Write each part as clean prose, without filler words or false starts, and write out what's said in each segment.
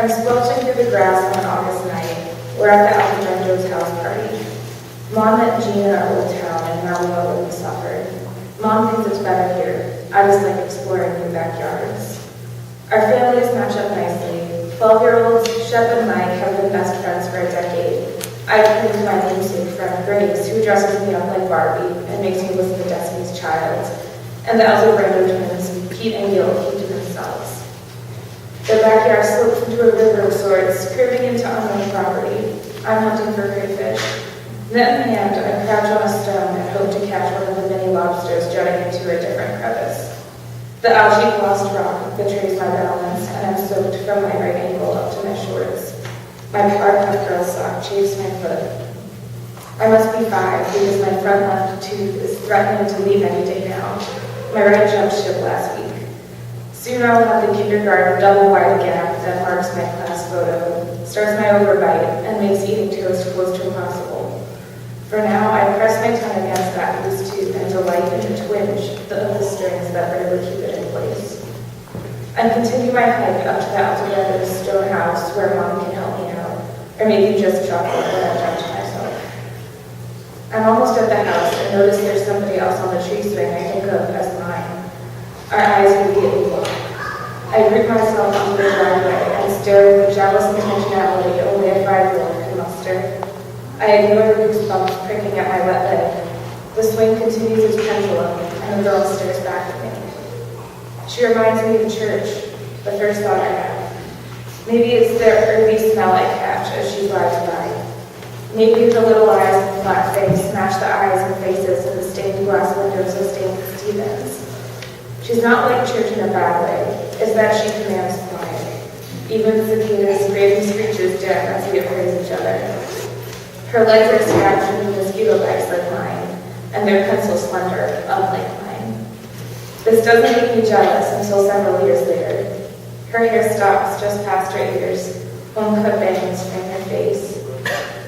I'm squelching through the grass on an August night. We're at the Alejandro's house party. Mom met Gina in Old Town, and now we know what we suffered. Mom thinks it's better here. I just like exploring new backyards. Our families match up nicely. 12-year-olds Shep and Mike have been best friends for a decade. I turn to my namesake friend Grace, who dresses me up like Barbie and makes me listen to Destiny's Child. And the elder Brando twins, Pete and Gil, keep to themselves. The backyard slopes into a river of sorts, curving into unknown property. I'm hunting for crayfish. Net in hand, I crouch on a stone and hope to catch one of the many lobsters jutting into a different crevice. The algae-glossed rock betrays my balance, and I'm soaked from my right ankle up to my shorts. My power-cut girl sock chafes my foot. I must be 5 because my front left tooth is threatening to leave any day now. My right jumped ship last week. Soon I will have the kindergarten double-wide gap that marks my class photo, starts my overbite, and makes eating toast close to impossible. For now, I press my tongue against that loose tooth and delight in the twinge of the strings that barely keep it in place. I continue my hike up to the Altogether stone house where Mom can help me out, or maybe just drop it when I've done to myself. I'm almost at the house and notice there's somebody else on the tree swing I think of as mine. Our eyes immediately lock. I root myself onto the driveway and stare with the jealous intentionality only a 5-year-old can muster. I ignore the goosebumps pricking at my wet leg. The swing continues its pendulum, and the girl stares back at me. She reminds me of church, the first thought I have. Maybe it's the earthy smell I catch as she drives by. Maybe the little eyes and flat face match the eyes and faces of the stained glass windows of St. Stephen's. She's not like church in a bad way. It's that she commands quiet. Even the cicadas' grating screeches dim as we appraise each other. Her legs are scratched into mosquito bites like mine, and their pencils slender, unlike mine. This doesn't make me jealous until several years later. Her hair stops just past her ears, home-cut bangs frame her face.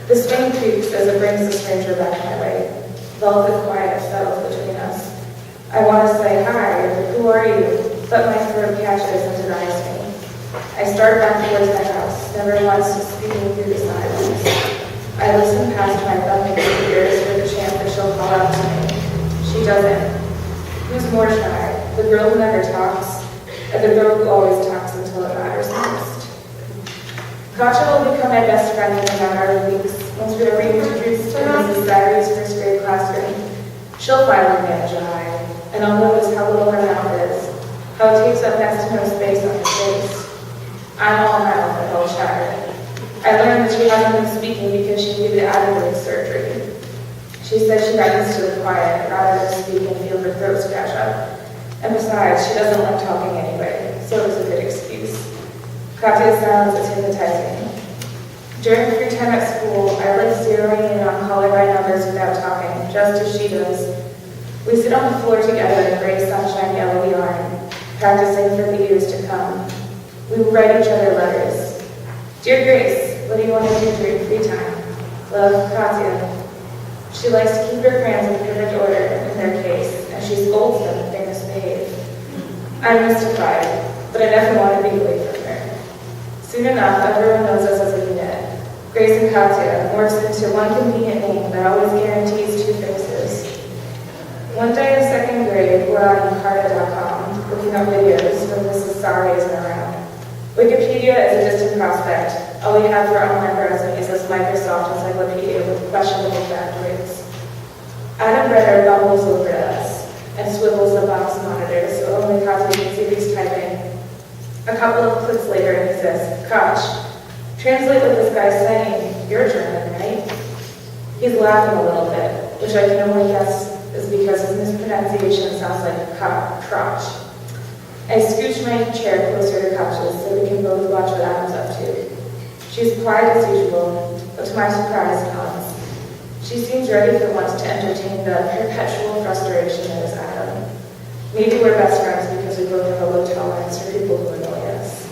The swing creaks as it brings the stranger back my way. Velvet quiet settles between us. I want to say hi, or who are you? But my throat catches and denies me. I start back towards my house, never once speaking through the silence. I listen past my thumbing ears for the chance that she'll call out to me. She doesn't. Who's more shy? The girl who never talks, or the girl who always talks until it matters most? Katja will become my best friend in a matter of weeks. Once we are reintroduced to Mrs. Zachry's first grade classroom, she'll finally manage a high, and I'll notice how little her mouth is, how it takes up next to no space on her face. I'm all mouth and all chatter. I learned that she hasn't been speaking because she needed adequate surgery. She said she got used to the quiet rather than speak and feel her throat scratch up. And besides, she doesn't like talking anyway, so it was a good excuse. Katya's silence is hypnotizing. During free time at school, I like zeroing in on caller by numbers without talking, just as she does. We sit on the floor together in gray sunshine yellow yarn, practicing for the years to come. We write each other letters. Dear Grace, what do you want to do during free time? Love, Katya. She likes to keep her crayons in perfect order in their case, and she scolds them if they misbehave. I'm mystified, but I never want to be away from her. Soon enough, everyone knows us as a unit. Grace and Katya morphs into one convenient name that always guarantees 2 faces. One day in 2nd grade, we're on Encarta.com looking up videos when Mrs. Sari isn't around. Wikipedia is a distant prospect. All we have for online browsing is this Microsoft encyclopedia with questionable factoids. Adam Brenner bumbles over to us and swivels the box monitor so only Katya can see he's typing. A couple of clicks later, he says, "Koch, translate what this guy's saying. You're German, right?" He's laughing a little bit, which I can only guess is because his mispronunciation sounds like crotch. I scooch my chair closer to Koch's so we can both watch what Adam's up to. She's quiet as usual, but to my surprise, nods. She seems ready for once to entertain the perpetual frustration that is Adam. Maybe we're best friends because we both have a low tolerance for people who annoy us.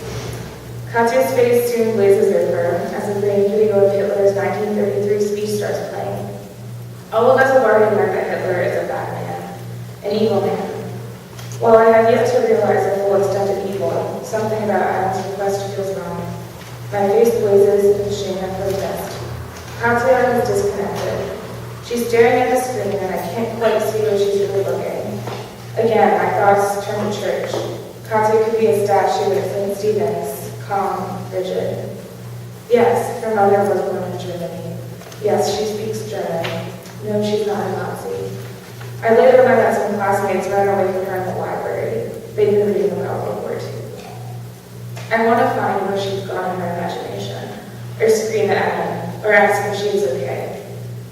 Katya's face soon blazes over as a grainy video of Hitler's 1933 speech starts playing. All of us have already learned that Hitler is a bad man, an evil man. While I have yet to realize the full extent of evil, something about Adam's request feels wrong. My face blazes in shame and protest. Katya is disconnected. She's staring at the screen and I can't quite see where she's really looking. Again, my thoughts turn to church. Katya could be a statue at St. Stephen's, calm, rigid. Yes, her mother was born in Germany. Yes, she speaks German. No, she's not a Nazi. I later learned that some classmates ran away from her in the library. They'd been reading about World War II. I want to find where she's gone in her imagination, or scream at Adam, or ask if she is okay.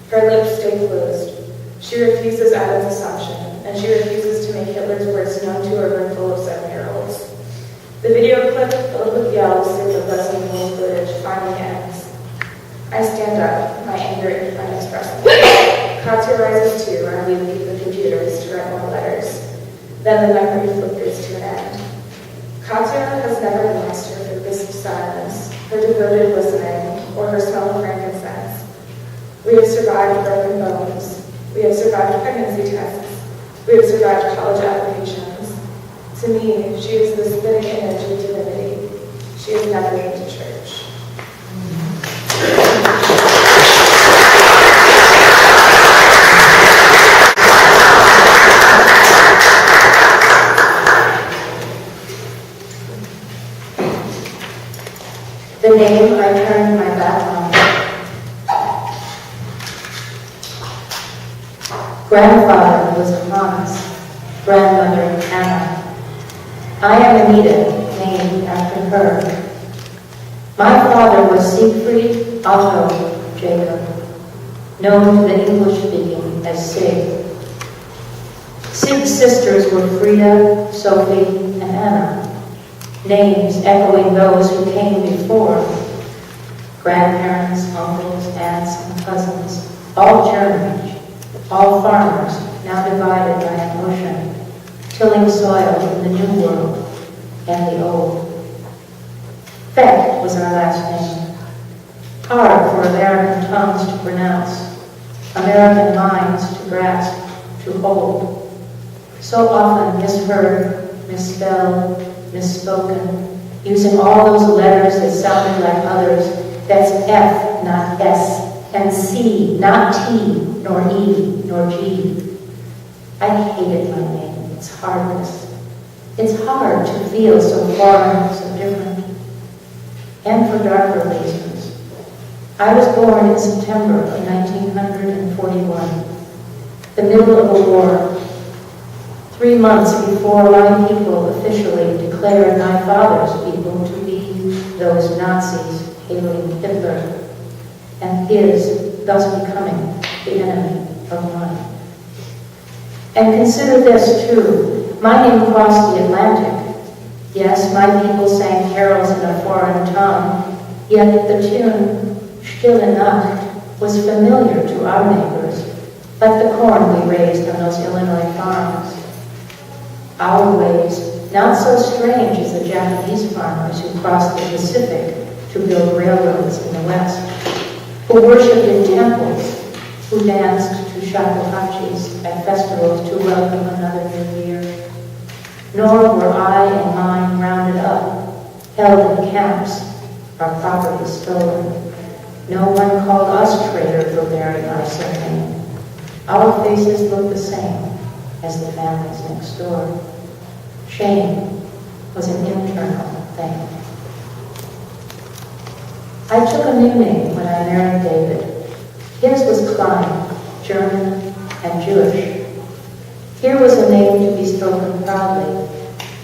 Her lips stay closed. She refuses Adam's assumption, and she refuses to make Hitler's words known to a room full of 7-year-olds. The video clip, filled with yells through the buzzing news footage, finally ends. I stand up, my anger unexpressible. Katya rises too, and we leave the computers to write more letters. Then the memory flickers to an end. Katya has never lost her focus of silence, her devoted listening, or her smell of frankincense. We have survived broken bones. We have survived pregnancy tests. We have survived college applications. To me, she is the spitting image of divinity. She has never been to church. The name I turned my back on. Grandfather was Hans, grandmother Anna. I am Anita, named after her. My father was Siegfried Otto Jacob, known to the English-speaking as Sig. Sig's sisters were Frida, Sophie, and Anna, names echoing those who came before. Grandparents, uncles, aunts, and cousins, all German, all farmers, now divided by an ocean, tilling soil in the New World and the Old. Beck was our last name, hard for American tongues to pronounce, American minds to grasp, to hold. So often misheard, misspelled, misspoken, using all those letters that sounded like others. That's F, not S, and C, not T, nor E, nor G. I hated my name, its hardness. It's hard to feel so foreign, so different. And for darker reasons. I was born in September of 1941, the middle of a war. 3 months before my people officially declared my father's people to be those Nazis hailing Hitler, and his thus becoming the enemy of mine. And consider this too, my name crossed the Atlantic. Yes, my people sang carols in a foreign tongue, yet the tune, Stille Nacht, was familiar to our neighbors, like the corn we raised on those Illinois farms. Our ways, not so strange as the Japanese farmers who crossed the Pacific to build railroads in the West, who worshipped in temples, who danced to shakuhachis at festivals to welcome another new year. Nor were I and mine rounded up, held in camps, our property stolen. No one called us traitor for bearing our surname. Our faces looked the same as the families next door. Shame was an internal thing. I took a new name when I married David. His was Kline, German and Jewish. Here was a name to be spoken proudly,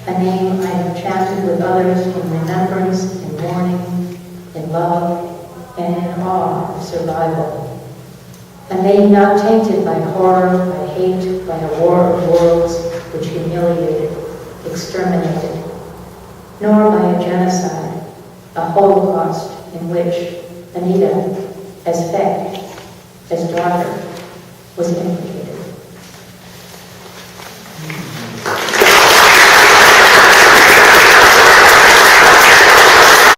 a name I have chanted with others in remembrance, in mourning, in love, and in awe of survival. A name not tainted by horror, by hate, by a war of worlds which humiliated, exterminated, nor by a genocide, a holocaust in which Anita, as fed, as daughter, was implicated.